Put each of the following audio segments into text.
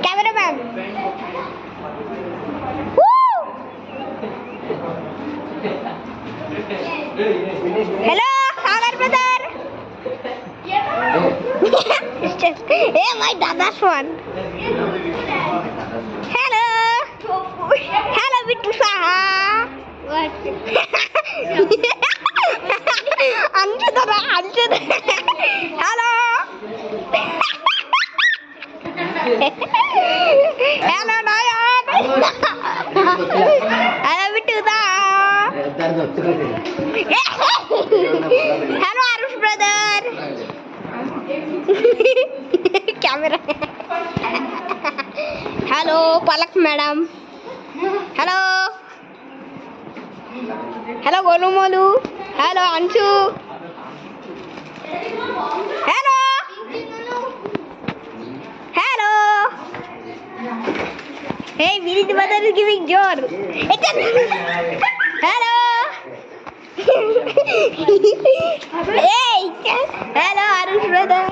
cameraman hello Sagar brother a my दादा's one hello hello Bittu Saha Anshu दादा hello hello Nayan hello Bittu दा hello Aarush brother camera hello Palak madam hello hello Golu Molu hello Anshu hello hello hey Vinith brother is giving joy hello hey hello Arush brother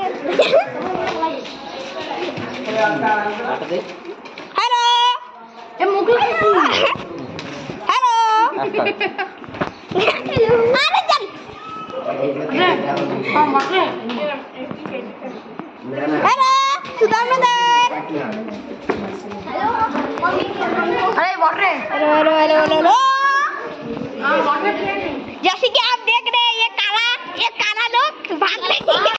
hello hello hello Sudham brother अरे hello hello hello hello जैसे कि आप देख रहे हैं ये काला लोग भाग रहे हैं